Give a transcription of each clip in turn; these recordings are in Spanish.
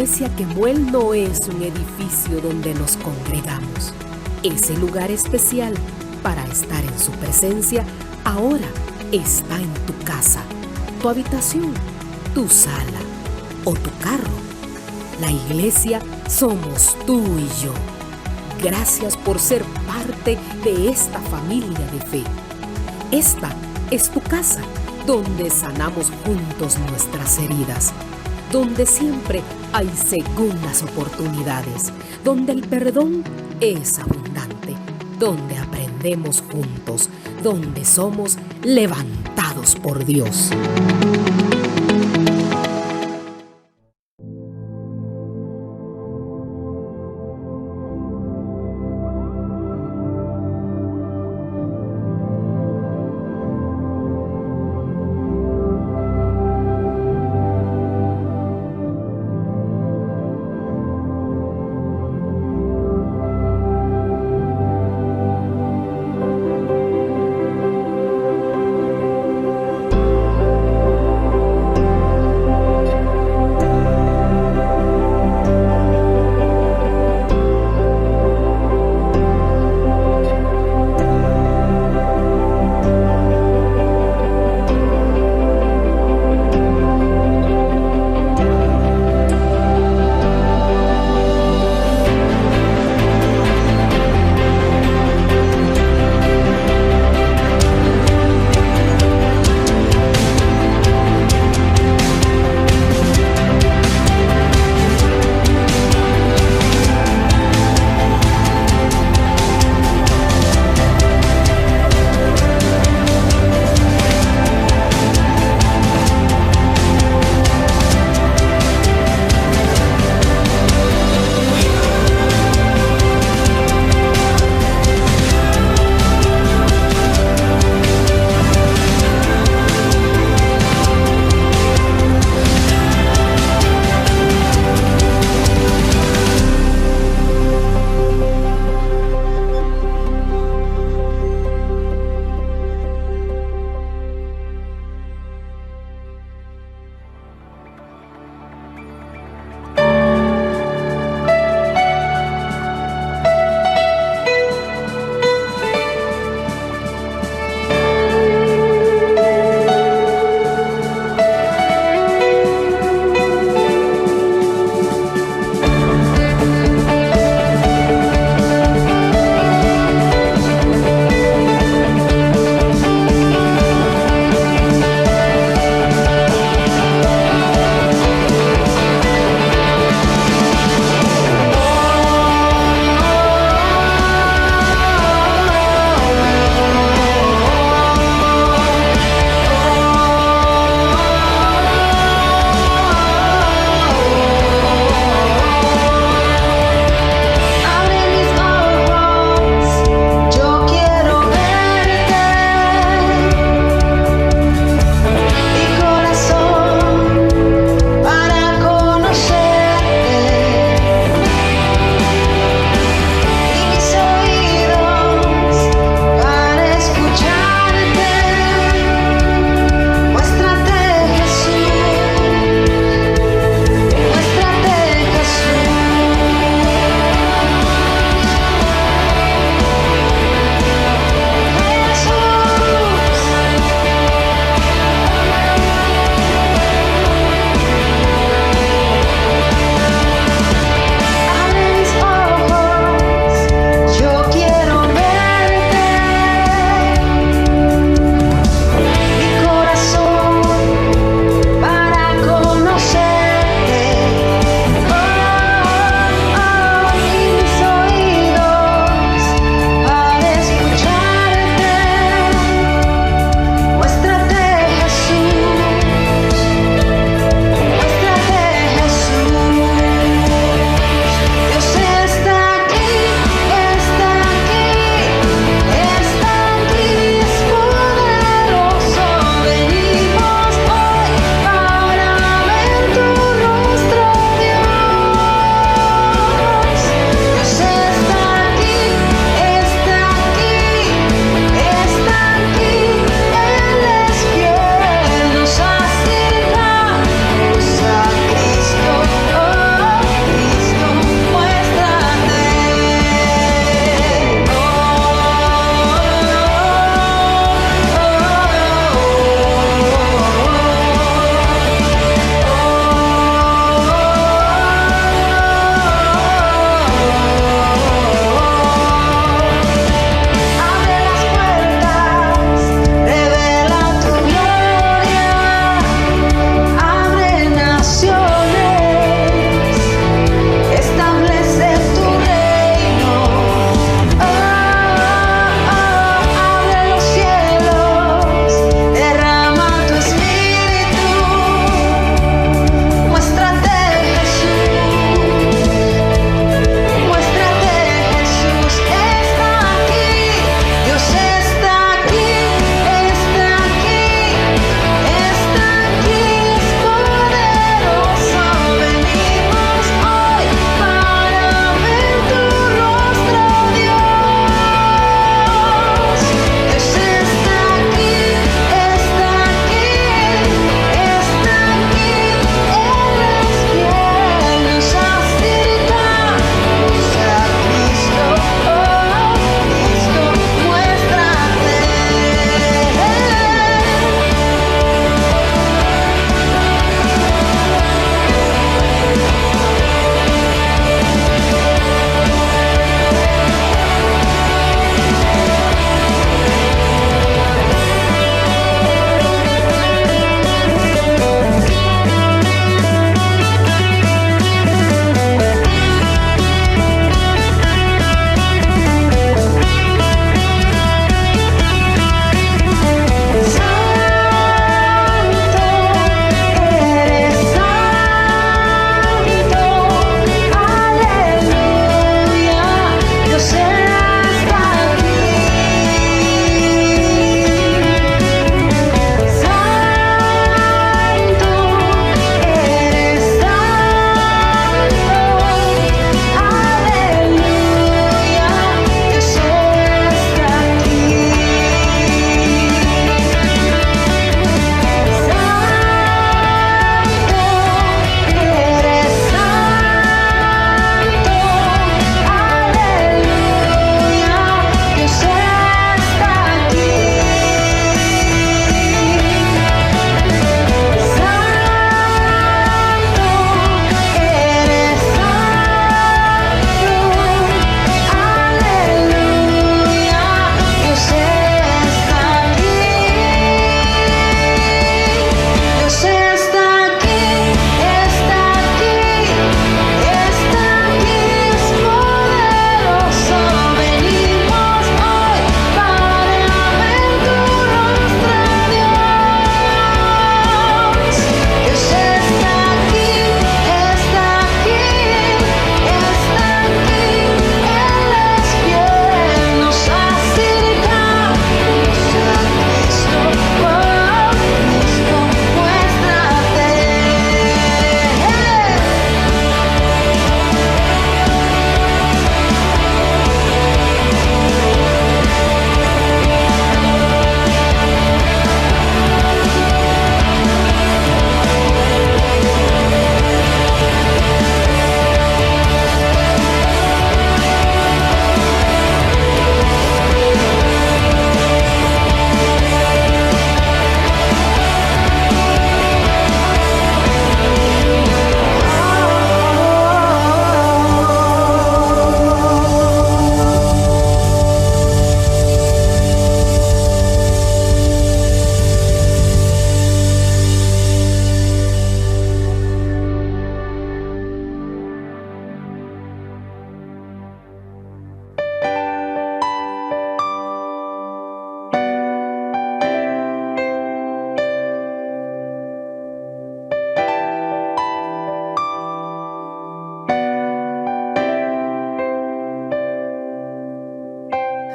iglesia Kemuel no es un edificio donde nos congregamos. Ese lugar especial para estar en su presencia ahora está en tu casa, tu habitación, tu sala o tu carro. La iglesia somos tú y yo. Gracias por ser parte de esta familia de fe. Esta es tu casa, donde sanamos juntos nuestras heridas, donde siempre hay segundas oportunidades, donde el perdón es abundante, donde aprendemos juntos, donde somos levantados por Dios.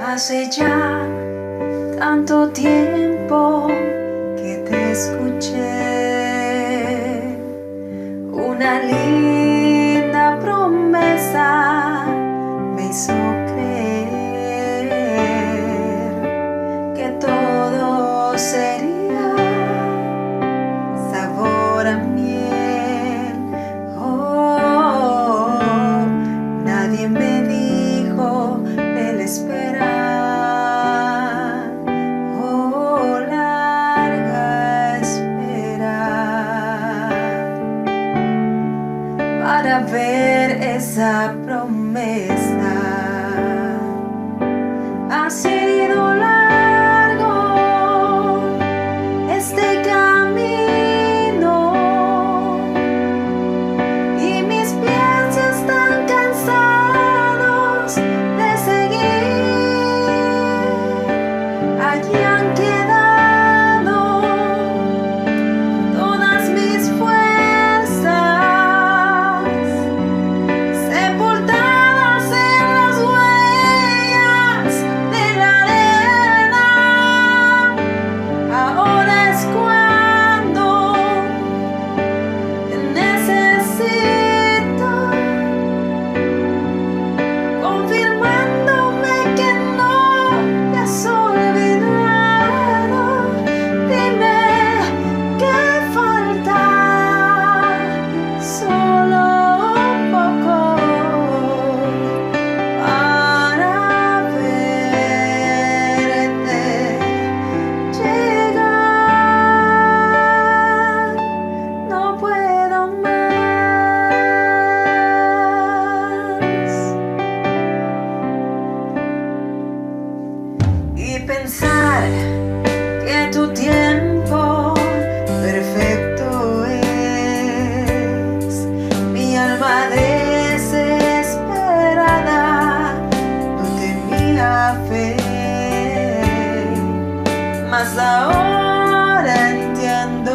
Hace ya tanto tiempo que te escuché, una linda promesa me hizo creer que todo sería sabor a miel. Oh, nadie me dijo el esperar. Oh, larga espera para ver esa promesa. Ha sido largo este camino y mis pies ya están cansados de seguir. Allí han quedado todas mis fuerzas, sepultadas en las huellas de la arena. Ahora es cuando te necesito, confirmándome que no te has olvidado. Dime qué falta, solo un poco para verte llegar. No puedo más. Y pensar que tu tiempo perfecto es. Mi alma desesperada no tenía fe, mas ahora entiendo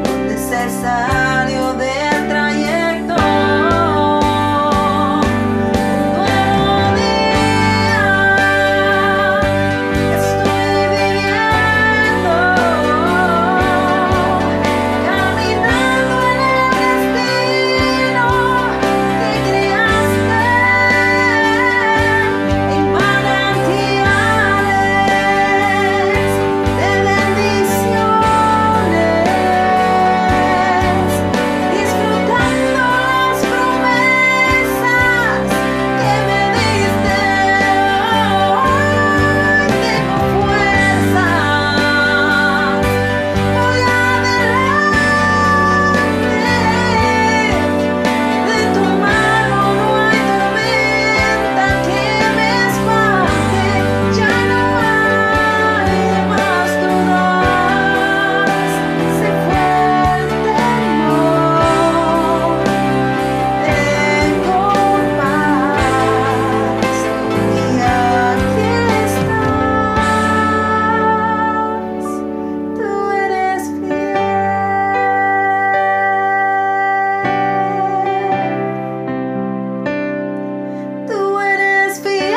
lo necesario del trayecto. Un nuevo día estoy viviendo, caminando en el destino que creaste, en manantiales de bendiciones, disfrutando las promesas que me diste. Hoy tengo fuerzas, voy adelante, de tu mano no hay tormenta que me espante. Ya no hay más dudas, se fue el temor, tengo paz y aquí estás, tú eres fiel. Tú eres fiel.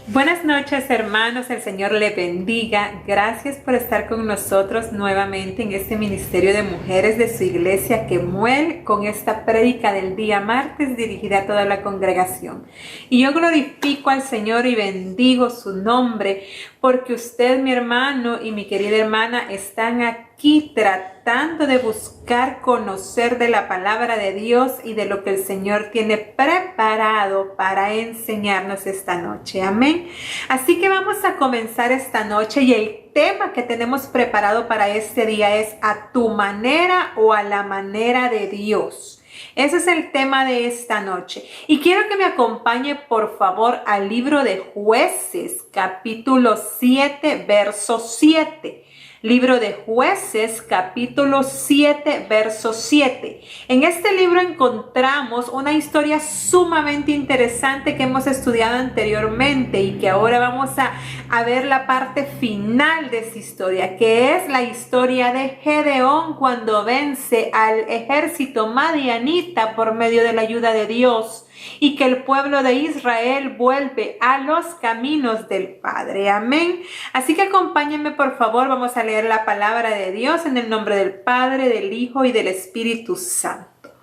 Buenas noches, hermanos, el Señor le bendiga. Gracias por estar con nosotros nuevamente en este ministerio de mujeres de su iglesia Kemuel, con esta prédica del día martes dirigida a toda la congregación. Y yo glorifico al Señor y bendigo su nombre, porque usted, mi hermano y mi querida hermana, están aquí tratando de buscar conocer de la palabra de Dios y de lo que el Señor tiene preparado para enseñarnos esta noche. Amén. Así que vamos a comenzar esta noche, y el tema que tenemos preparado para este día es a tu manera o a la manera de Dios. Ese es el tema de esta noche. Y quiero que me acompañe, por favor, al libro de Jueces, capítulo 7, verso 7. Libro de Jueces, capítulo 7, verso 7. En este libro encontramos una historia sumamente interesante que hemos estudiado anteriormente y que ahora vamos a ver la parte final de esa historia, que es la historia de Gedeón cuando vence al ejército madianita por medio de la ayuda de Dios, y que el pueblo de Israel vuelve a los caminos del Padre. Amén. Así que acompáñenme, por favor, vamos a leer la palabra de Dios en el nombre del Padre, del Hijo y del Espíritu Santo.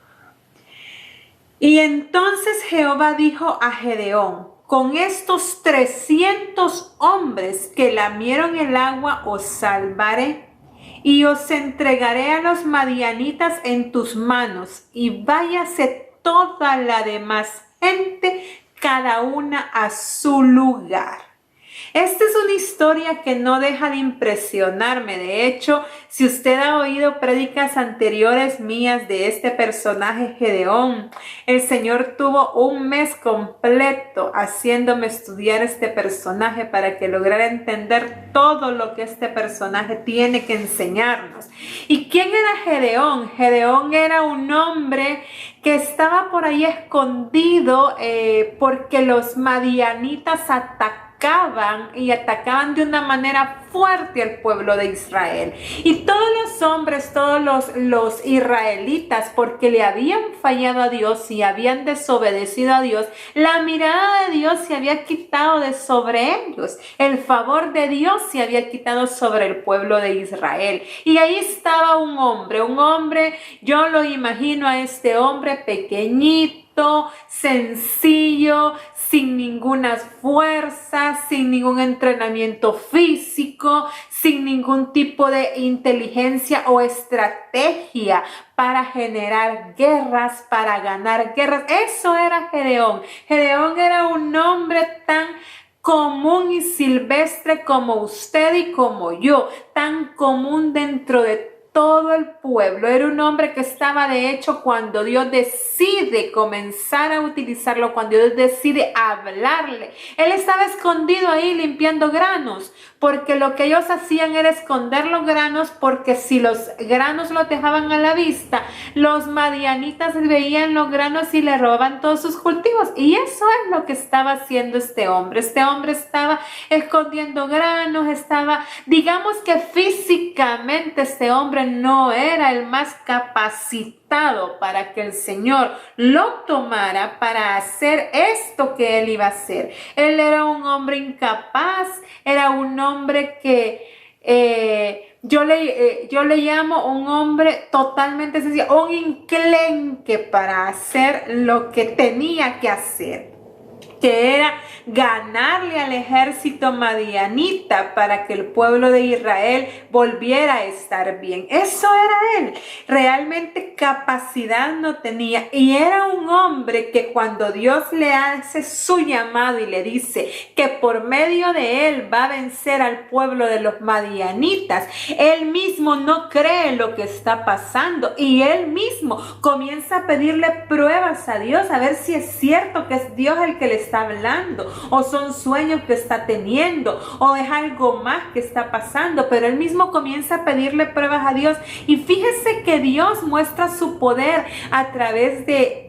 Y entonces Jehová dijo a Gedeón: con estos 300 hombres que lamieron el agua os salvaré, y os entregaré a los madianitas en tus manos, y váyase toda la demás gente, cada una a su lugar. Esta es una historia que no deja de impresionarme. De hecho, si usted ha oído prédicas anteriores mías de este personaje Gedeón, el Señor tuvo un mes completo haciéndome estudiar este personaje para que lograra entender todo lo que este personaje tiene que enseñarnos. ¿Y quién era Gedeón? Gedeón era un hombre que estaba por ahí escondido porque los madianitas atacaban de una manera fuerte al pueblo de Israel. Y todos los hombres, todos los israelitas, porque le habían fallado a Dios y habían desobedecido a Dios, la mirada de Dios se había quitado de sobre ellos. El favor de Dios se había quitado sobre el pueblo de Israel. Y ahí estaba un hombre, yo lo imagino a este hombre pequeñito, sencillo, sin ninguna fuerza, sin ningún entrenamiento físico, sin ningún tipo de inteligencia o estrategia para generar guerras, para ganar guerras. Eso era Gedeón. Gedeón era un hombre tan común y silvestre como usted y como yo, tan común dentro de todo el pueblo. Era un hombre que estaba, de hecho, cuando Dios decide comenzar a utilizarlo, cuando Dios decide hablarle, él estaba escondido ahí limpiando granos, porque lo que ellos hacían era esconder los granos, porque si los granos los dejaban a la vista, los madianitas veían los granos y le robaban todos sus cultivos. Y eso es lo que estaba haciendo este hombre. Este hombre estaba escondiendo granos, digamos que físicamente este hombre no era el más capacitado para que el Señor lo tomara para hacer esto que él iba a hacer. Él era un hombre incapaz, era un hombre que yo le llamo un hombre totalmente sencillo, un enclenque para hacer lo que tenía que hacer, que era ganarle al ejército madianita para que el pueblo de Israel volviera a estar bien. Eso era él. Realmente capacidad no tenía, y era un hombre que cuando Dios le hace su llamado y le dice que por medio de él va a vencer al pueblo de los madianitas, él mismo no cree lo que está pasando y él mismo comienza a pedirle pruebas a Dios, a ver si es cierto que es Dios el que le está hablando, o son sueños que está teniendo, o es algo más que está pasando. Pero él mismo comienza a pedirle pruebas a Dios, y fíjese que Dios muestra su poder a través de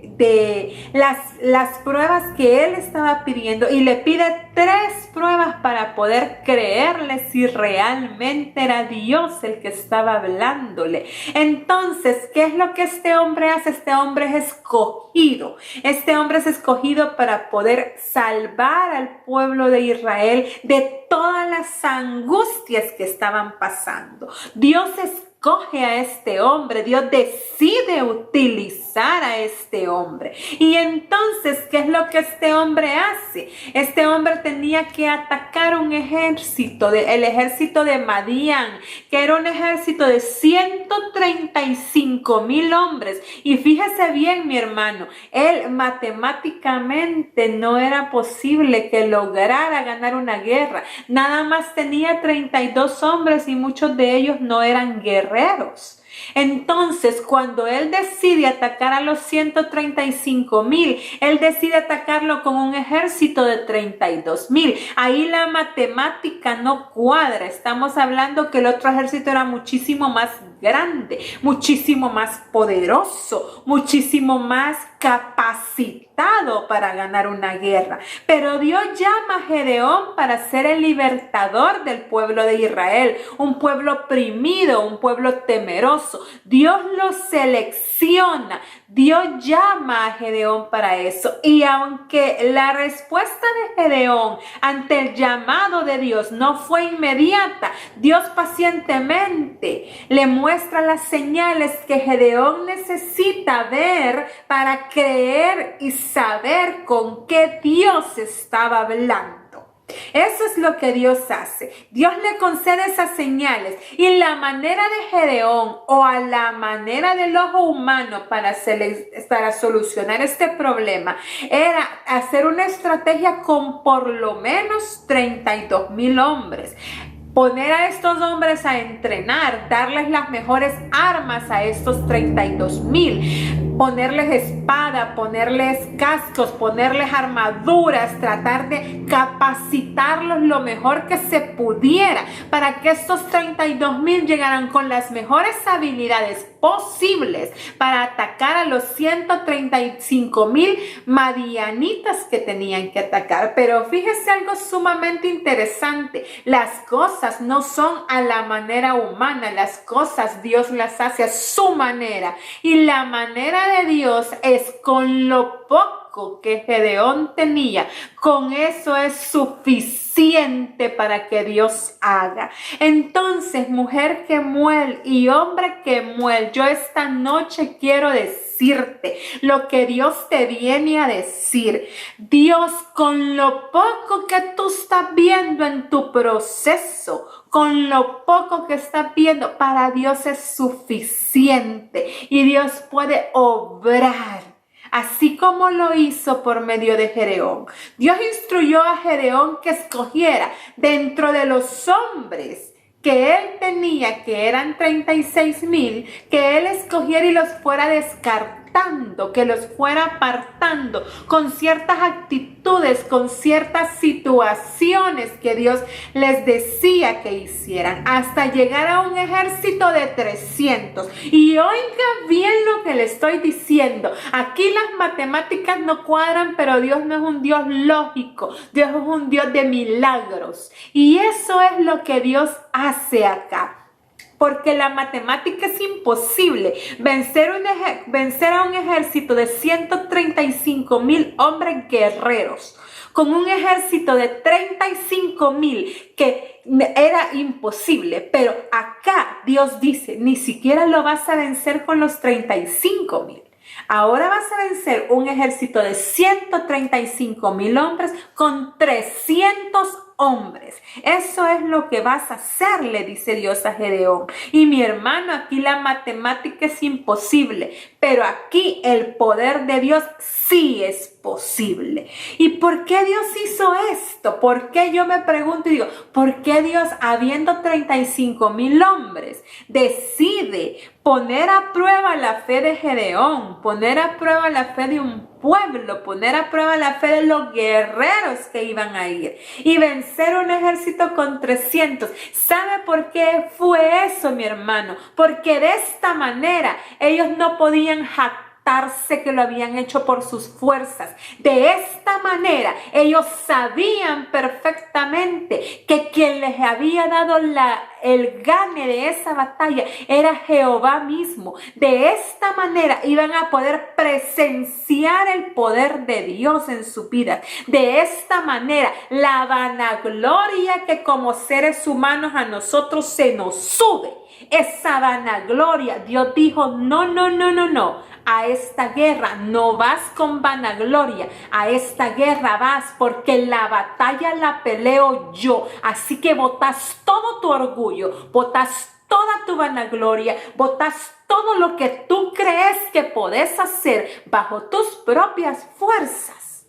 las pruebas que él estaba pidiendo, y le pide 3 pruebas para poder creerle si realmente era Dios el que estaba hablándole. Entonces, ¿qué es lo que este hombre hace? Este hombre es escogido. Este hombre es escogido para poder salvar al pueblo de Israel de todas las angustias que estaban pasando. Dios escoge a este hombre, Dios decide utilizar a este hombre. Y entonces, ¿qué es lo que este hombre hace? Este hombre tenía que atacar un ejército, el ejército de Madián, que era un ejército de 135,000 hombres. Y fíjese bien, mi hermano, él matemáticamente no era posible que lograra ganar una guerra. Nada más tenía 32 hombres y muchos de ellos no eran guerreros. Entonces, cuando él decide atacar a los 135,000, él decide atacarlo con un ejército de 32,000. Ahí la matemática no cuadra. Estamos hablando que el otro ejército era muchísimo más grande, muchísimo más poderoso, muchísimo más capacitado para ganar una guerra. Pero Dios llama a Gedeón para ser el libertador del pueblo de Israel, un pueblo oprimido, un pueblo temeroso. Dios lo selecciona, Dios llama a Gedeón para eso. Y aunque la respuesta de Gedeón ante el llamado de Dios no fue inmediata, Dios pacientemente le muestra las señales que Gedeón necesita ver para creer y saber con qué Dios estaba hablando. Eso es lo que Dios hace. Dios le concede esas señales y la manera de Gedeón o a la manera del ojo humano para solucionar este problema era hacer una estrategia con por lo menos 32,000 hombres. Poner a estos hombres a entrenar, darles las mejores armas a estos 32,000, ponerles espada, ponerles cascos, ponerles armaduras, tratar de capacitarlos lo mejor que se pudiera para que estos 32,000 llegaran con las mejores habilidades posibles para atacar a los 135,000 madianitas que tenían que atacar. Pero fíjese algo sumamente interesante, las cosas no son a la manera humana, las cosas Dios las hace a su manera y la manera de Dios es con lo poco que Gedeón tenía, con eso es suficiente para que Dios haga. Entonces, mujer Kemuel y hombre Kemuel, yo esta noche quiero decirte lo que Dios te viene a decir. Dios, con lo poco que tú estás viendo en tu proceso, con lo poco que estás viendo, para Dios es suficiente y Dios puede obrar. Así como lo hizo por medio de Gedeón. Dios instruyó a Gedeón que escogiera dentro de los hombres que él tenía, que eran 36,000, que él escogiera y los fuera descartando, que los fuera apartando con ciertas actitudes, con ciertas situaciones que Dios les decía que hicieran, hasta llegar a un ejército de 300. Y oiga bien lo que le estoy diciendo. Aquí las matemáticas no cuadran, pero Dios no es un Dios lógico. Dios es un Dios de milagros. Y eso es lo que Dios hace acá. Porque la matemática es imposible. Vencer a un ejército de 135,000 hombres guerreros con un ejército de 35,000 que era imposible. Pero acá Dios dice, ni siquiera lo vas a vencer con los 35,000. Ahora vas a vencer un ejército de 135,000 hombres con 300 hombres. Eso es lo que vas a hacer, le dice Dios a Gedeón. Y mi hermano, aquí la matemática es imposible, pero aquí el poder de Dios sí es posible. ¿Y por qué Dios hizo esto? ¿Por qué yo me pregunto y digo, por qué Dios, habiendo 35,000 hombres, decide poner a prueba la fe de Gedeón, poner a prueba la fe de un pueblo, poner a prueba la fe de los guerreros que iban a ir y vencer un ejército con 300? ¿Sabe por qué fue eso, mi hermano? Porque de esta manera ellos no podían jactarse que lo habían hecho por sus fuerzas. De esta manera ellos sabían perfectamente que quien les había dado el gane de esa batalla era Jehová mismo. De esta manera iban a poder presenciar el poder de Dios en su vida. De esta manera la vanagloria que como seres humanos a nosotros se nos sube, esa vanagloria, Dios dijo, no. A esta guerra no vas con vanagloria, a esta guerra vas porque la batalla la peleo yo. Así que botas todo tu orgullo, botas toda tu vanagloria, botas todo lo que tú crees que podés hacer bajo tus propias fuerzas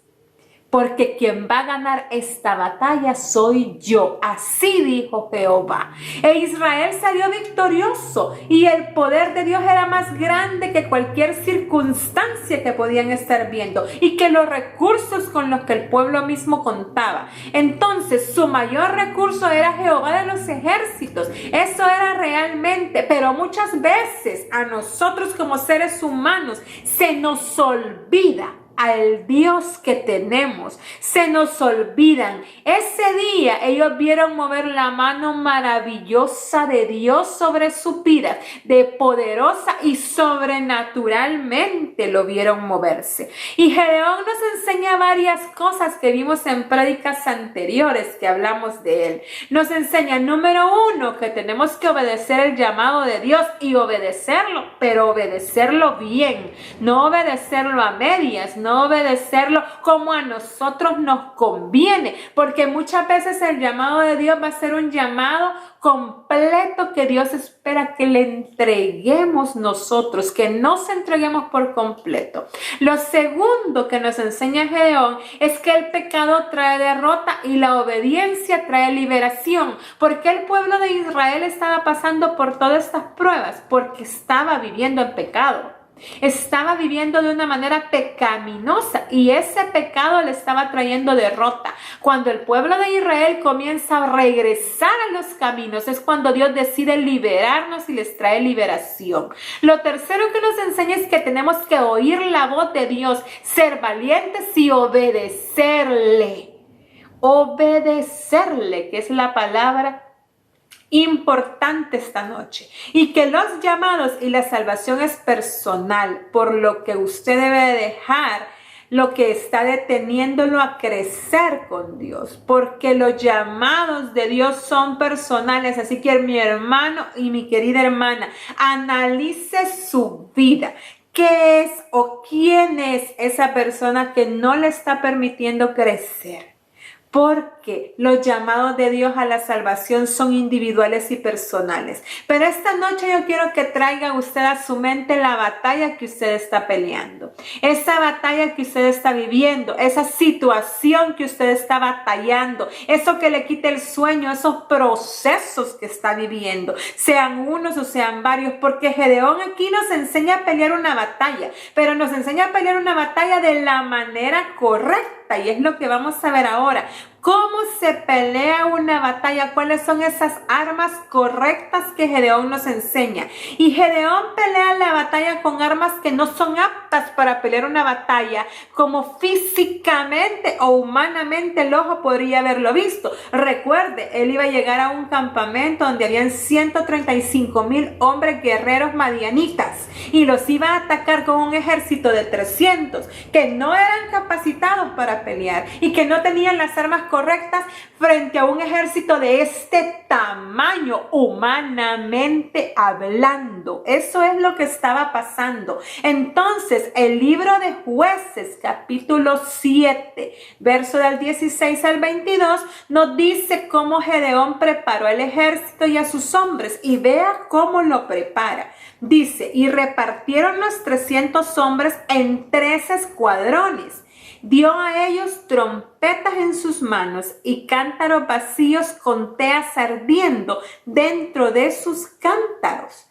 porque quien va a ganar esta batalla soy yo. Así dijo Jehová. E Israel salió victorioso y el poder de Dios era más grande que cualquier circunstancia que podían estar viendo y que los recursos con los que el pueblo mismo contaba. Entonces su mayor recurso era Jehová de los ejércitos. Eso era realmente, pero muchas veces a nosotros como seres humanos se nos olvida al Dios que tenemos. Se nos olvidan. Ese día ellos vieron mover la mano maravillosa de Dios sobre su vida, de poderosa y sobrenaturalmente lo vieron moverse. Y Gedeón nos enseña varias cosas que vimos en prédicas anteriores que hablamos de él. Nos enseña, número 1, que tenemos que obedecer el llamado de Dios y obedecerlo, pero obedecerlo bien, no obedecerlo a medias, no obedecerlo como a nosotros nos conviene, porque muchas veces el llamado de Dios va a ser un llamado completo que Dios espera que le entreguemos nosotros, que nos entreguemos por completo. Lo segundo que nos enseña Gedeón es que el pecado trae derrota y la obediencia trae liberación. ¿Por qué el pueblo de Israel estaba pasando por todas estas pruebas? Porque estaba viviendo en pecado. Estaba viviendo de una manera pecaminosa y ese pecado le estaba trayendo derrota. Cuando el pueblo de Israel comienza a regresar a los caminos es cuando Dios decide liberarnos y les trae liberación. Lo tercero que nos enseña es que tenemos que oír la voz de Dios, ser valientes y obedecerle. Obedecerle, que es la palabra importante esta noche, y que los llamados y la salvación es personal, por lo que usted debe dejar lo que está deteniéndolo a crecer con Dios, porque los llamados de Dios son personales. Así que mi hermano y mi querida hermana, analice su vida. ¿Qué es o quién es esa persona que no le está permitiendo crecer? Porque los llamados de Dios a la salvación son individuales y personales. Pero esta noche yo quiero que traiga usted a su mente la batalla que usted está peleando. Esa batalla que usted está viviendo, esa situación que usted está batallando, eso que le quita el sueño, esos procesos que está viviendo, sean unos o sean varios, porque Gedeón aquí nos enseña a pelear una batalla, pero nos enseña a pelear una batalla de la manera correcta, y es lo que vamos a ver ahora. ¿Cómo se pelea una batalla? ¿Cuáles son esas armas correctas que Gedeón nos enseña? Y Gedeón pelea la batalla con armas que no son aptas para pelear una batalla, como físicamente o humanamente el ojo podría haberlo visto. Recuerde, él iba a llegar a un campamento donde habían 135,000 hombres guerreros madianitas y los iba a atacar con un ejército de 300 que no eran capacitados para pelear y que no tenían las armas correctas frente a un ejército de este tamaño, humanamente hablando. Eso es lo que estaba pasando. Entonces, el libro de Jueces, capítulo 7, verso del 16 al 22, nos dice cómo Gedeón preparó el ejército y a sus hombres, y vea cómo lo prepara. Dice, y repartieron los 300 hombres en 3 escuadrones. Dio a ellos trompetas en sus manos y cántaros vacíos con teas ardiendo dentro de sus cántaros.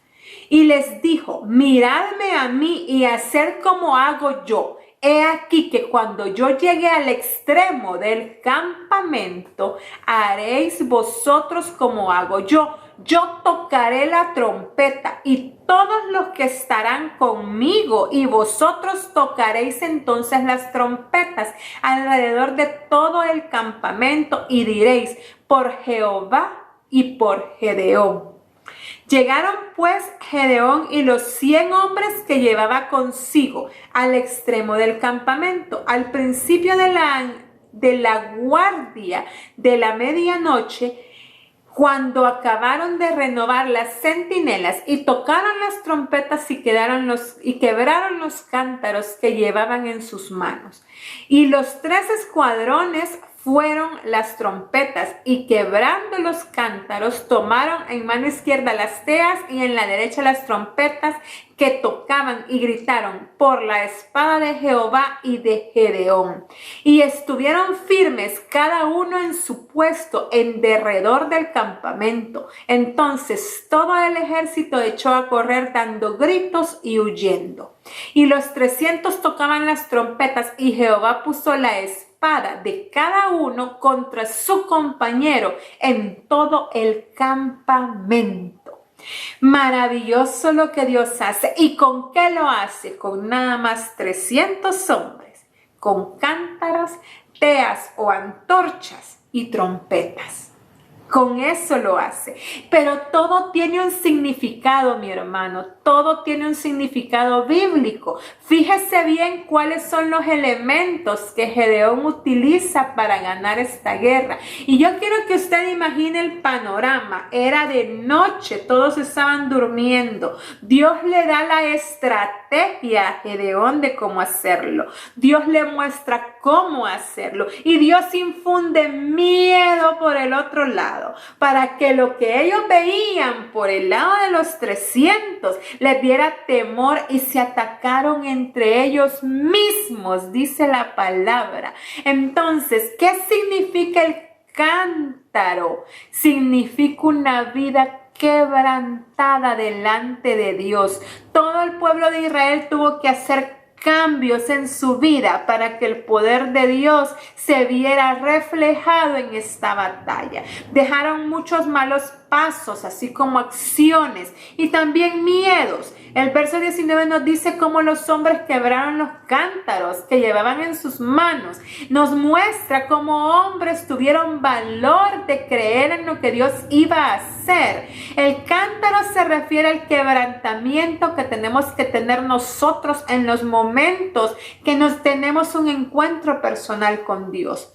Y les dijo, miradme a mí y haced como hago yo. He aquí que cuando yo llegue al extremo del campamento, haréis vosotros como hago yo. Yo tocaré la trompeta y todos los que estarán conmigo y vosotros tocaréis entonces las trompetas alrededor de todo el campamento y diréis, por Jehová y por Gedeón. Llegaron pues Gedeón y los 100 hombres que llevaba consigo al extremo del campamento. Al principio de la guardia de la medianoche, cuando acabaron de renovar las centinelas y tocaron las trompetas y quebraron los cántaros que llevaban en sus manos. Y los 3 escuadrones fueron las trompetas, y quebrando los cántaros tomaron en mano izquierda las teas y en la derecha las trompetas que tocaban, y gritaron: por la espada de Jehová y de Gedeón. Y estuvieron firmes cada uno en su puesto en derredor del campamento. Entonces todo el ejército echó a correr dando gritos y huyendo. Y los 300 tocaban las trompetas, y Jehová puso la espada de cada uno contra su compañero en todo el campamento. Maravilloso lo que Dios hace. ¿Y con qué lo hace? Con nada más 300 hombres, con cántaros, teas o antorchas y trompetas. Con eso lo hace. Pero todo tiene un significado, mi hermano. Todo tiene un significado bíblico. Fíjese bien cuáles son los elementos que Gedeón utiliza para ganar esta guerra. Y yo quiero que usted imagine el panorama. Era de noche, todos estaban durmiendo. Dios le da la estrategia a Gedeón de cómo hacerlo. Dios le muestra cómo hacerlo. Y Dios infunde miedo por el otro lado, para que lo que ellos veían por el lado de los 300 les diera temor, y se atacaron entre ellos mismos, dice la palabra. Entonces, ¿qué significa el cántaro? Significa una vida quebrantada delante de Dios. Todo el pueblo de Israel tuvo que hacer cambios en su vida para que el poder de Dios se viera reflejado en esta batalla. Dejaron muchos malos pasos, así como acciones y también miedos. El verso 19 nos dice cómo los hombres quebraron los cántaros que llevaban en sus manos. Nos muestra cómo hombres tuvieron valor de creer en lo que Dios iba a hacer. El cántaro se refiere al quebrantamiento que tenemos que tener nosotros en los momentos que nos tenemos un encuentro personal con Dios.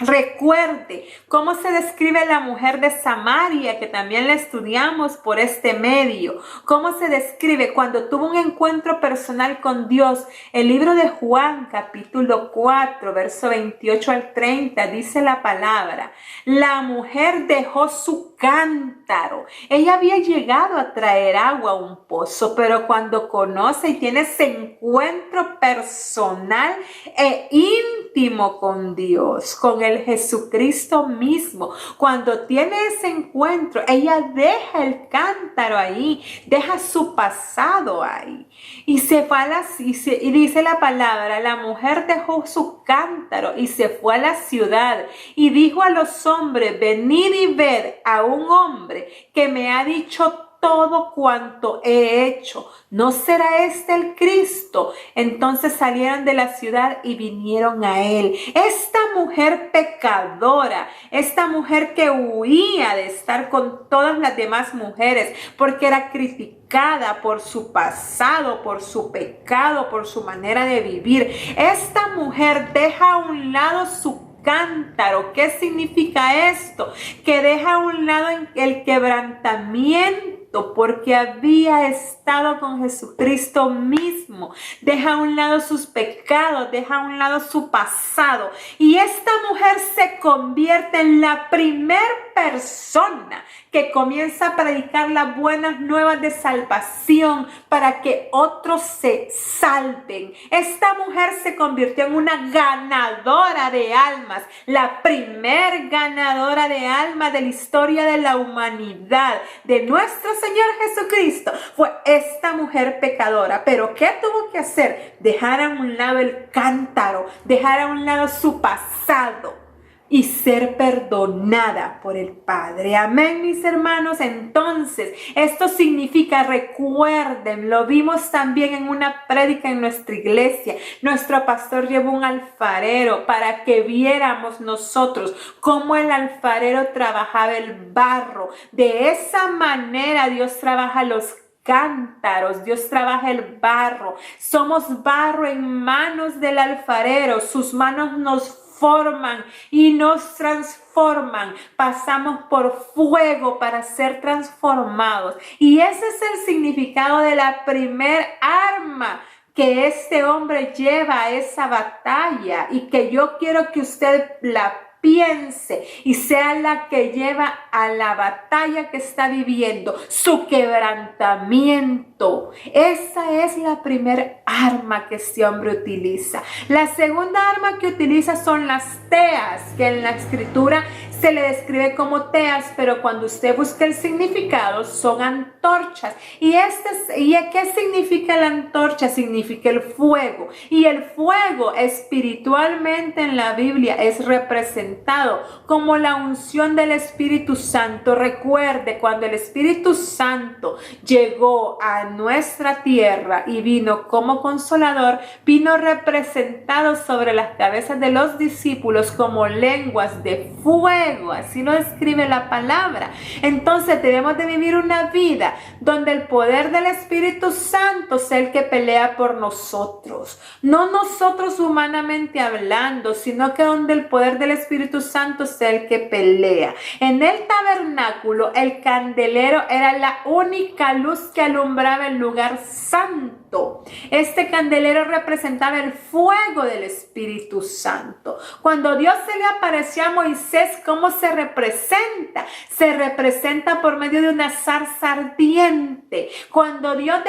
Recuerde cómo se describe la mujer de Samaria, que también la estudiamos por este medio. Cómo se describe cuando tuvo un encuentro personal con Dios. El libro de Juan, capítulo 4, verso 28 al 30, dice la palabra: la mujer dejó su cántaro. Ella había llegado a traer agua a un pozo, pero cuando conoce y tiene ese encuentro personal e íntimo con Dios, con el Jesucristo mismo, cuando tiene ese encuentro, ella deja el cántaro ahí, deja su pasado ahí, y se fue y dice la palabra: la mujer dejó su cántaro y se fue a la ciudad y dijo a los hombres: venid y ved a un hombre que me ha dicho todo cuanto he hecho. ¿No será este el Cristo? Entonces salieron de la ciudad y vinieron a él. Esta mujer pecadora, esta mujer que huía de estar con todas las demás mujeres porque era criticada por su pasado, por su pecado, por su manera de vivir. Esta mujer deja a un lado su cántaro. ¿Qué significa esto? Que deja a un lado el quebrantamiento, porque había estado con Jesucristo mismo. Deja a un lado sus pecados, deja a un lado su pasado, y esta mujer se convierte en la primer persona que comienza a predicar las buenas nuevas de salvación para que otros se salven. Esta mujer se convirtió en una ganadora de almas, la primer ganadora de almas de la historia de la humanidad, de nuestro Señor Jesucristo. Fue esta mujer pecadora. Pero ¿qué tuvo que hacer? Dejar a un lado el cántaro, dejar a un lado su pasado y ser perdonada por el Padre. Amén, mis hermanos. Entonces, esto significa, recuerden, lo vimos también en una prédica en nuestra iglesia. Nuestro pastor llevó un alfarero para que viéramos nosotros cómo el alfarero trabajaba el barro. De esa manera Dios trabaja los cántaros, Dios trabaja el barro. Somos barro en manos del alfarero. Sus manos nos forman y nos transforman. Pasamos por fuego para ser transformados. Y ese es el significado de la primer arma que este hombre lleva a esa batalla, y que yo quiero que usted la piense y sea la que lleva a la batalla que está viviendo, su quebrantamiento. Esa es la primera arma que este hombre utiliza. La segunda arma que utiliza son las teas, que en la escritura se le describe como teas, pero cuando usted busca el significado son antorchas. ¿Y qué significa la antorcha? Significa el fuego. Y el fuego espiritualmente en la Biblia es representado como la unción del Espíritu Santo. Recuerde, cuando el Espíritu Santo llegó a nuestra tierra y vino como consolador, vino representado sobre las cabezas de los discípulos como lenguas de fuego. Así lo describe la palabra. Entonces debemos de vivir una vida donde el poder del Espíritu Santo sea el que pelea por nosotros. No nosotros humanamente hablando, sino que donde el poder del Espíritu Santo sea el que pelea. En el tabernáculo, el candelero era la única luz que alumbraba el lugar santo. Este candelero representaba el fuego del Espíritu Santo. Cuando Dios se le apareció a Moisés, ¿cómo se representa? Se representa por medio de una zarza ardiente. Cuando Dios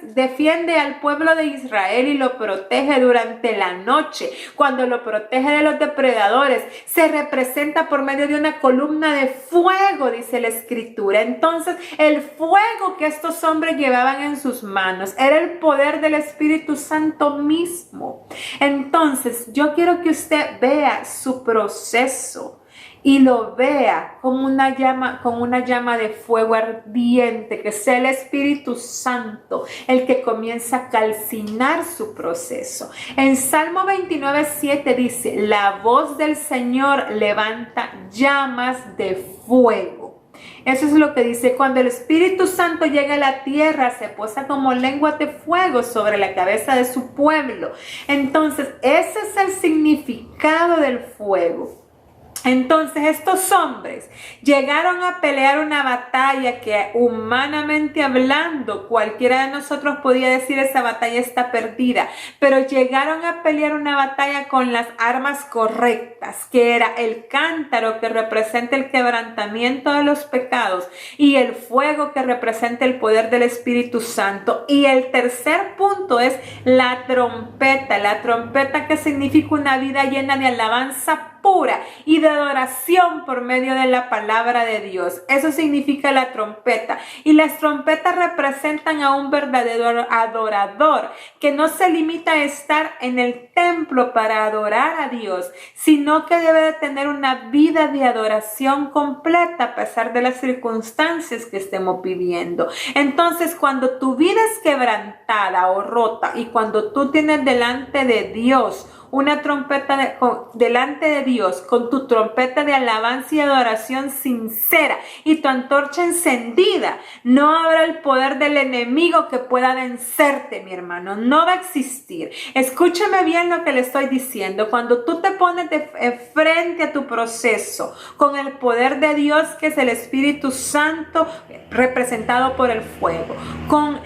defiende al pueblo de Israel y lo protege durante la noche, cuando lo protege de los depredadores, se representa por medio de una columna de fuego, dice la Escritura. Entonces, el fuego que estos hombres llevaban en sus manos era el poder del Espíritu Santo mismo. Entonces, yo quiero que usted vea su proceso y lo vea como una llama de fuego ardiente, que sea el Espíritu Santo el que comienza a calcinar su proceso. En Salmo 29:7 dice: la voz del Señor levanta llamas de fuego. Eso es lo que dice: cuando el Espíritu Santo llega a la tierra, se posa como lengua de fuego sobre la cabeza de su pueblo. Entonces, ese es el significado del fuego. Entonces estos hombres llegaron a pelear una batalla que, humanamente hablando, cualquiera de nosotros podía decir esa batalla está perdida, pero llegaron a pelear una batalla con las armas correctas, que era el cántaro, que representa el quebrantamiento de los pecados, y el fuego, que representa el poder del Espíritu Santo. Y el tercer punto es la trompeta que significa una vida llena de alabanza pura y de adoración por medio de la palabra de Dios. Eso significa la trompeta. Y las trompetas representan a un verdadero adorador, que no se limita a estar en el templo para adorar a Dios, sino que debe de tener una vida de adoración completa a pesar de las circunstancias que estemos viviendo. Entonces, cuando tu vida es quebrantada o rota, y cuando tú tienes delante de Dios una trompeta delante de Dios, con tu trompeta de alabanza y adoración sincera y tu antorcha encendida, no habrá el poder del enemigo que pueda vencerte, mi hermano. No va a existir. Escúchame bien lo que le estoy diciendo. Cuando tú te pones frente a tu proceso con el poder de Dios, que es el Espíritu Santo representado por el fuego, con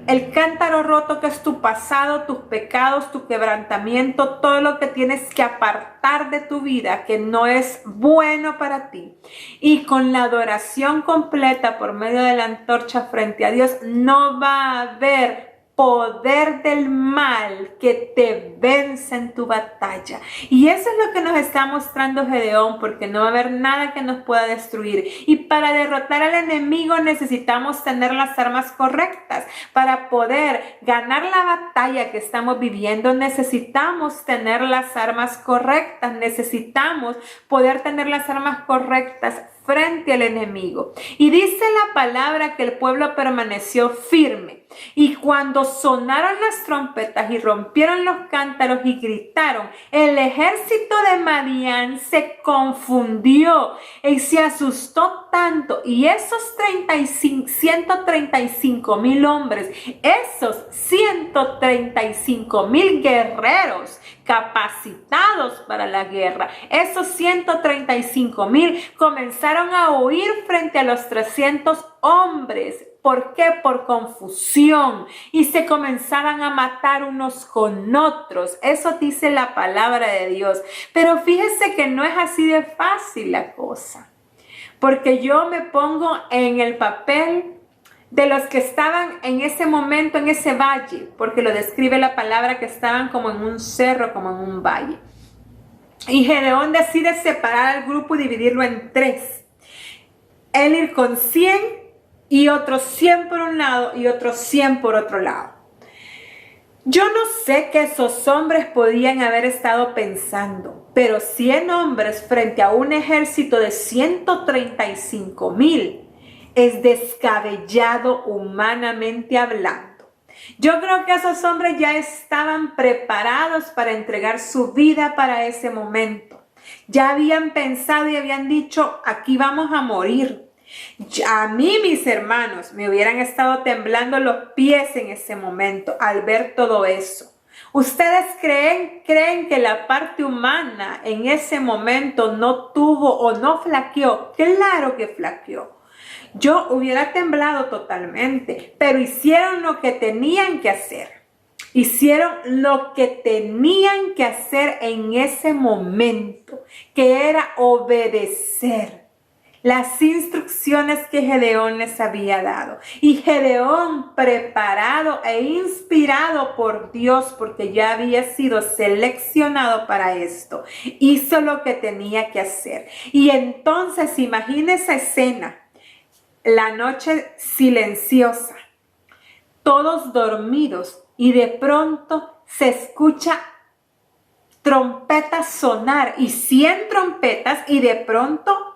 el cántaro roto, que es tu pasado, tus pecados, tu quebrantamiento, todo lo que tienes que apartar de tu vida que no es bueno para ti, y con la adoración completa por medio de la antorcha frente a Dios, no va a haber poder del mal que te vence en tu batalla. Y eso es lo que nos está mostrando Gedeón, porque no va a haber nada que nos pueda destruir. Y para derrotar al enemigo necesitamos tener las armas correctas. Para poder ganar la batalla que estamos viviendo, necesitamos tener las armas correctas. Necesitamos poder tener las armas correctas frente al enemigo. Y dice la palabra que el pueblo permaneció firme. Y cuando sonaron las trompetas y rompieron los cántaros y gritaron, el ejército de Madián se confundió y se asustó tanto. Y esos 135,000 hombres, esos 135,000 guerreros capacitados para la guerra. Esos 135,000 comenzaron a huir frente a los 300 hombres. ¿Por qué? Por confusión. Y se comenzaban a matar unos con otros. Eso dice la palabra de Dios. Pero fíjese que no es así de fácil la cosa. Porque yo me pongo en el papel de los que estaban en ese momento, en ese valle. Porque lo describe la palabra que estaban como en un cerro, como en un valle. Y Gedeón decide separar al grupo y dividirlo en 3. Él ir con 100 y otros 100 por un lado y otros 100 por otro lado. Yo no sé qué esos hombres podían haber estado pensando, pero 100 hombres frente a un ejército de 135,000 es descabellado humanamente hablando. Yo creo que esos hombres ya estaban preparados para entregar su vida para ese momento. Ya habían pensado y habían dicho, aquí vamos a morir. A mí, mis hermanos, me hubieran estado temblando los pies en ese momento al ver todo eso. ¿Ustedes creen que la parte humana en ese momento no tuvo o no flaqueó? Claro que flaqueó. Yo hubiera temblado totalmente, pero hicieron lo que tenían que hacer. Hicieron lo que tenían que hacer en ese momento, que era obedecer las instrucciones que Gedeón les había dado. Y Gedeón, preparado e inspirado por Dios, porque ya había sido seleccionado para esto, hizo lo que tenía que hacer. Y entonces imagina esa escena, la noche silenciosa, todos dormidos, y de pronto se escucha trompetas sonar, y 100 trompetas, y de pronto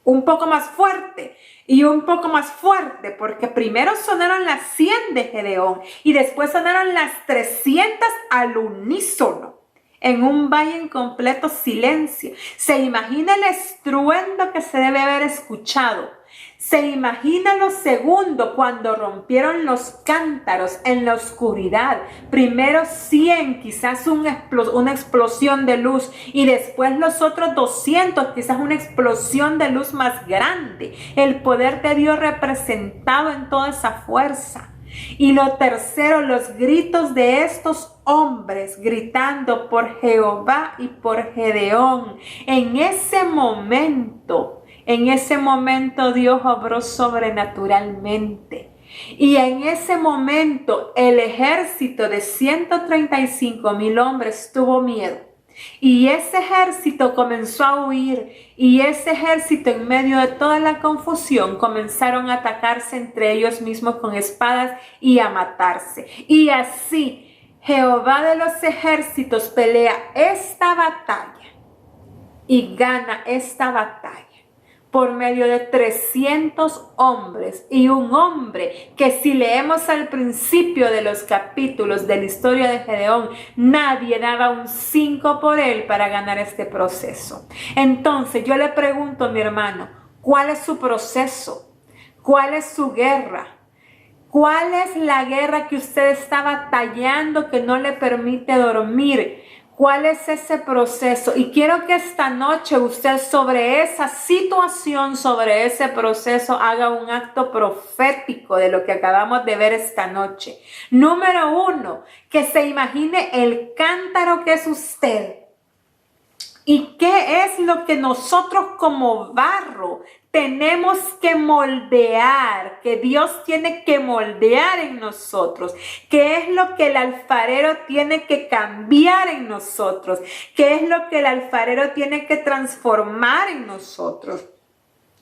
un poco más fuerte y un poco más fuerte, porque primero sonaron las 100 de Gedeón y después sonaron las 300 al unísono, en un valle en completo silencio. Se imagina el estruendo que se debe haber escuchado. Se imagina lo segundo, cuando rompieron los cántaros en la oscuridad. Primero 100, quizás una explosión de luz, y después los otros 200, quizás una explosión de luz más grande. El poder de Dios representado en toda esa fuerza. Y lo tercero, los gritos de estos hombres gritando por Jehová y por Gedeón. En ese momento Dios obró sobrenaturalmente. Y en ese momento el ejército de 135,000 hombres tuvo miedo. Y ese ejército comenzó a huir. Y ese ejército, en medio de toda la confusión, comenzaron a atacarse entre ellos mismos con espadas y a matarse. Y así Jehová de los ejércitos pelea esta batalla y gana esta batalla por medio de 300 hombres y un hombre que, si leemos al principio de los capítulos de la historia de Gedeón, nadie daba un 5 por él para ganar este proceso. Entonces yo le pregunto a mi hermano, ¿cuál es su proceso? ¿Cuál es su guerra? ¿Cuál es la guerra que usted está batallando que no le permite dormir? ¿Cuál es ese proceso? Y quiero que esta noche usted, sobre esa situación, sobre ese proceso, haga un acto profético de lo que acabamos de ver esta noche. Número 1, que se imagine el cántaro que es usted. ¿Y qué es lo que nosotros como barro tenemos que moldear, que Dios tiene que moldear en nosotros? ¿Qué es lo que el alfarero tiene que cambiar en nosotros? ¿Qué es lo que el alfarero tiene que transformar en nosotros?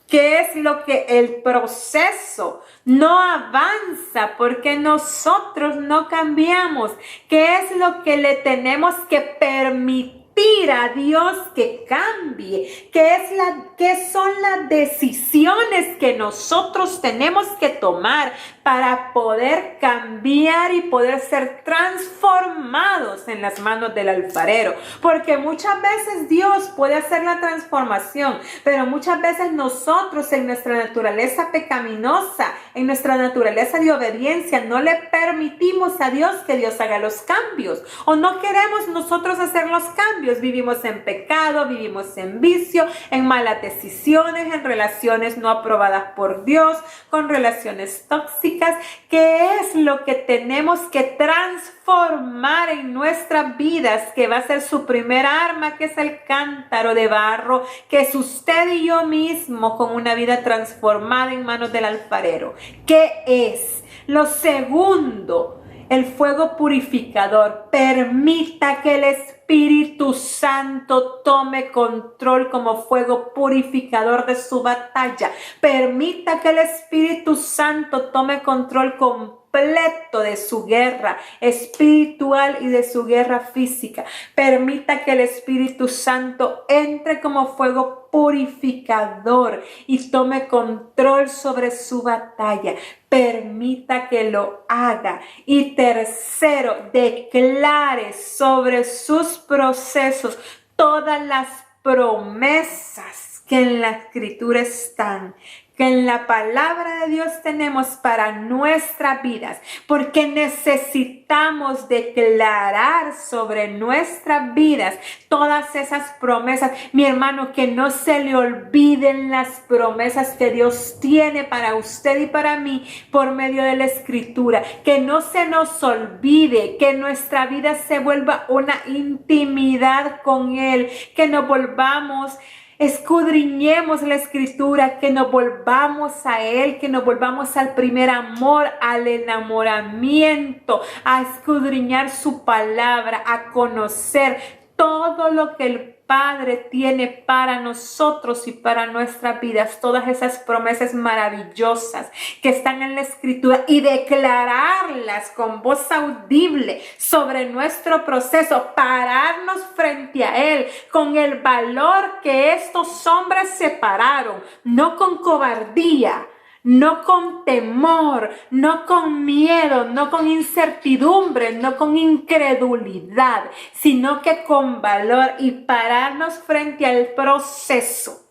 ¿Qué es lo que el proceso no avanza porque nosotros no cambiamos? ¿Qué es lo que le tenemos que permitir a Dios que cambie. ¿Qué son las decisiones que nosotros tenemos que tomar para poder cambiar y poder ser transformados en las manos del alfarero? Porque muchas veces Dios puede hacer la transformación, pero muchas veces nosotros en nuestra naturaleza pecaminosa, en nuestra naturaleza de obediencia, no le permitimos a Dios que Dios haga los cambios, o no queremos nosotros hacer los cambios. Vivimos en pecado, vivimos en vicio, en malas decisiones, en relaciones no aprobadas por Dios, con relaciones tóxicas. ¿Qué es lo que tenemos que transformar en nuestras vidas? Que va a ser su primer arma, que es el cántaro de barro, que es usted y yo mismo con una vida transformada en manos del alfarero. ¿Qué es? Lo segundo, el fuego purificador. Permita que el Espíritu Santo tome control como fuego purificador de su batalla. Permita que el Espíritu Santo tome control completo de su guerra espiritual y de su guerra física. Permita que el Espíritu Santo entre como fuego purificador y tome control sobre su batalla. Permita que lo haga. Y tercero, declare sobre sus procesos todas las promesas que en la Escritura están, que en la palabra de Dios tenemos para nuestras vidas, porque necesitamos declarar sobre nuestras vidas todas esas promesas. Mi hermano, que no se le olviden las promesas que Dios tiene para usted y para mí por medio de la Escritura. Que no se nos olvide, que nuestra vida se vuelva una intimidad con Él, que nos volvamos, escudriñemos la Escritura, que nos volvamos a Él, que nos volvamos al primer amor, al enamoramiento, a escudriñar su palabra, a conocer todo lo que el Padre tiene para nosotros y para nuestras vidas, todas esas promesas maravillosas que están en la Escritura, y declararlas con voz audible sobre nuestro proceso, pararnos frente a Él con el valor que estos hombres se pararon, no con cobardía, no con temor, no con miedo, no con incertidumbre, no con incredulidad, sino que con valor, y pararnos frente al proceso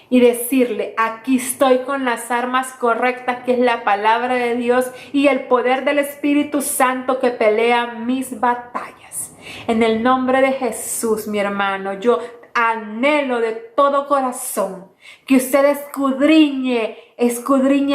y decirle: aquí estoy con las armas correctas, que es la palabra de Dios y el poder del Espíritu Santo que pelea mis batallas. En el nombre de Jesús, mi hermano, yo anhelo de todo corazón que usted escudriñe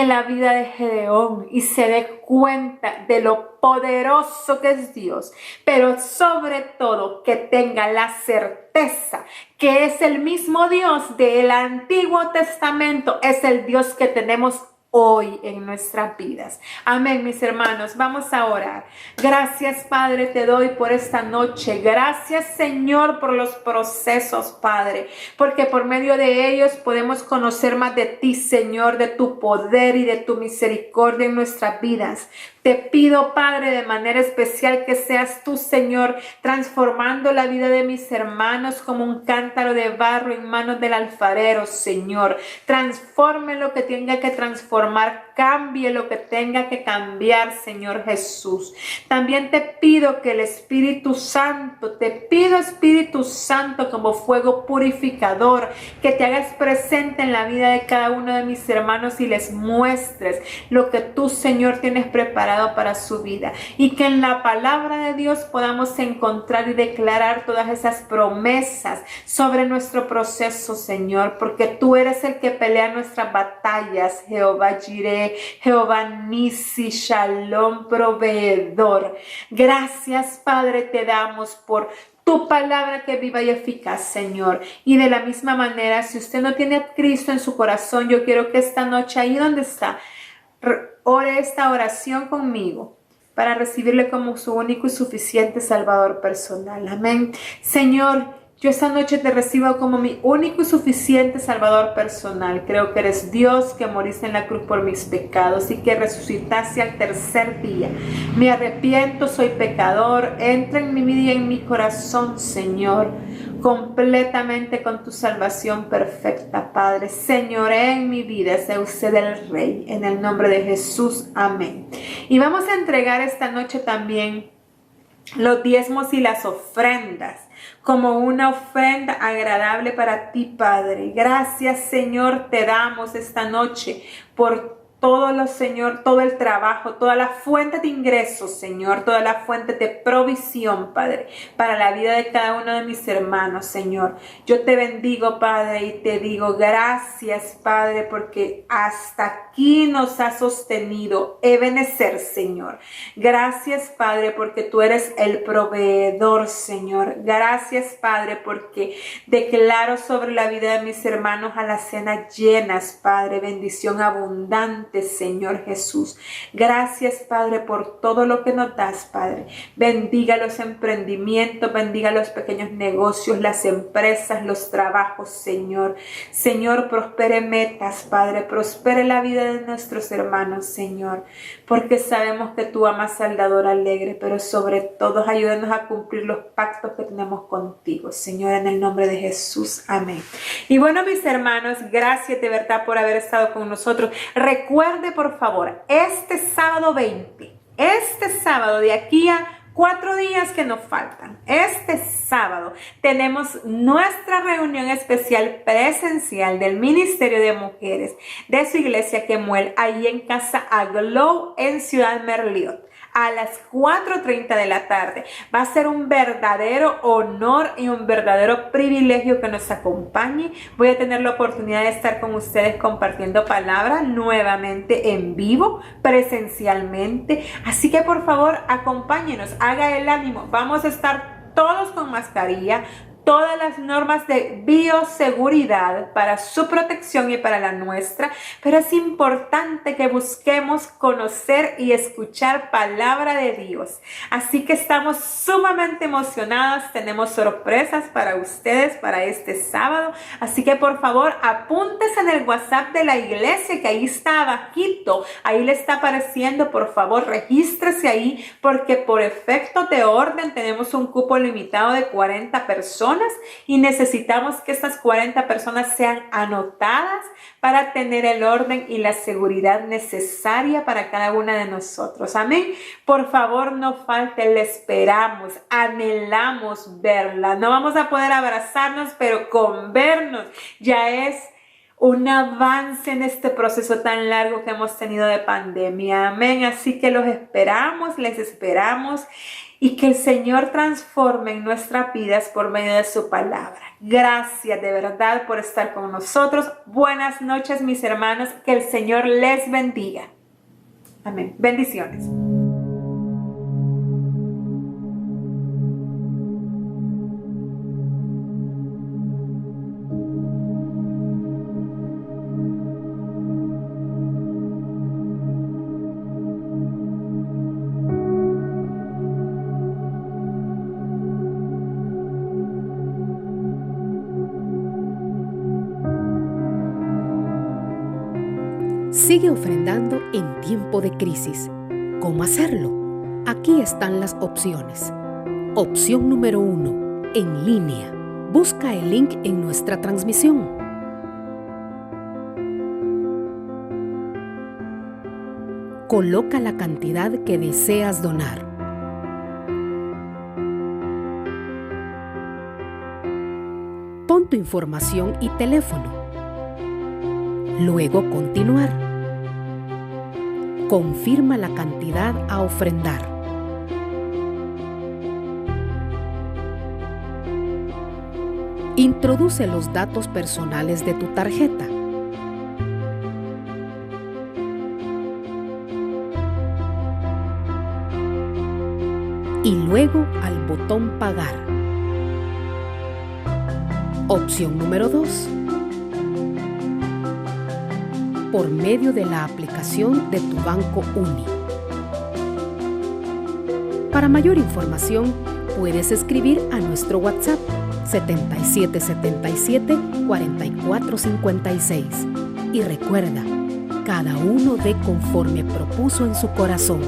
la vida de Gedeón y se dé cuenta de lo poderoso que es Dios, pero sobre todo que tenga la certeza que es el mismo Dios del Antiguo Testamento, es el Dios que tenemos hoy en nuestras vidas. Amén, mis hermanos. Vamos a orar. Gracias, Padre, te doy por esta noche. Gracias, Señor, por los procesos, Padre, porque por medio de ellos podemos conocer más de ti, Señor, de tu poder y de tu misericordia en nuestras vidas. Te pido, Padre, de manera especial que seas tú, Señor, transformando la vida de mis hermanos como un cántaro de barro en manos del alfarero, Señor. Transforme lo que tenga que transformar, cambie lo que tenga que cambiar, Señor Jesús. También te pido que el Espíritu Santo, Espíritu Santo, como fuego purificador, que te hagas presente en la vida de cada uno de mis hermanos y les muestres lo que tú, Señor, tienes preparado para su vida, y que en la palabra de Dios podamos encontrar y declarar todas esas promesas sobre nuestro proceso, Señor, porque tú eres el que pelea nuestras batallas. Jehová Jireh, Jehová Nisi, Shalom, proveedor. Gracias, Padre, te damos por tu palabra que viva y eficaz, Señor. Y de la misma manera, si usted no tiene a Cristo en su corazón, yo quiero que esta noche, ahí donde está, ore esta oración conmigo para recibirle como su único y suficiente Salvador personal. Amén. Señor, yo esta noche te recibo como mi único y suficiente Salvador personal. Creo que eres Dios, que moriste en la cruz por mis pecados y que resucitaste al tercer día. Me arrepiento, soy pecador. Entra en mi vida y en mi corazón, Señor. completamente con tu salvación perfecta, Padre. Señoré en mi vida, sea usted el Rey, en el nombre de Jesús, amén. Y vamos a entregar esta noche también los diezmos y las ofrendas como una ofrenda agradable para ti, Padre. Gracias, Señor, te damos esta noche por Señor, todo el trabajo, toda la fuente de ingresos, Señor, toda la fuente de provisión, Padre, para la vida de cada uno de mis hermanos, Señor. Yo te bendigo, Padre, y te digo gracias, Padre, porque hasta aquí nos has sostenido, Ebenezer, Señor. Gracias, Padre, porque tú eres el proveedor, Señor. Gracias, Padre, porque declaro sobre la vida de mis hermanos alacenas llenas, Padre, bendición abundante, Señor Jesús. Gracias, Padre, por todo lo que nos das, Padre. Bendiga los emprendimientos, bendiga los pequeños negocios, las empresas, los trabajos, Señor. Señor, prospere metas, Padre, prospere la vida de nuestros hermanos, Señor, porque sabemos que tú amas al dador alegre, pero sobre todo ayúdanos a cumplir los pactos que tenemos contigo, Señor, en el nombre de Jesús, amén. Y bueno, mis hermanos, gracias de verdad por haber estado con nosotros. Recuerde, por favor, este sábado 20, de aquí a 4 días que nos faltan, este sábado tenemos nuestra reunión especial presencial del Ministerio de Mujeres de su iglesia Kemuel, ahí en Casa Aglow en Ciudad Merliot, a las 4:30 de la tarde. Va a ser un verdadero honor y un verdadero privilegio que nos acompañe. Voy a tener la oportunidad de estar con ustedes compartiendo palabra nuevamente en vivo, presencialmente. Así que por favor, acompáñenos, haga el ánimo. Vamos a estar todos con mascarilla, todas las normas de bioseguridad para su protección y para la nuestra, pero es importante que busquemos conocer y escuchar palabra de Dios. Así que estamos sumamente emocionadas, tenemos sorpresas para ustedes para este sábado, así que por favor apúntese en el WhatsApp de la iglesia que ahí está abajito, ahí le está apareciendo, por favor regístrese ahí porque por efecto de orden tenemos un cupo limitado de 40 personas y necesitamos que estas 40 personas sean anotadas para tener el orden y la seguridad necesaria para cada una de nosotros. Amén. Por favor, no falte, le esperamos, anhelamos verla. No vamos a poder abrazarnos, pero con vernos ya es un avance en este proceso tan largo que hemos tenido de pandemia. Amén. Así que los esperamos, les esperamos. Y que el Señor transforme en nuestras vidas por medio de su palabra. Gracias de verdad por estar con nosotros. Buenas noches, mis hermanos. Que el Señor les bendiga. Amén. Bendiciones. Sigue ofrendando en tiempo de crisis. ¿Cómo hacerlo? Aquí están las opciones. Opción número 1. En línea. Busca el link en nuestra transmisión. Coloca la cantidad que deseas donar. Pon tu información y teléfono. Luego continuar. Confirma la cantidad a ofrendar. Introduce los datos personales de tu tarjeta. Y luego al botón Pagar. Opción número 2. Por medio de la aplicación de tu Banco Uni. Para mayor información, puedes escribir a nuestro WhatsApp 7777-4456. Y recuerda, cada uno dé conforme propuso en su corazón.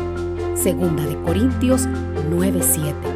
2 Corintios 9:7.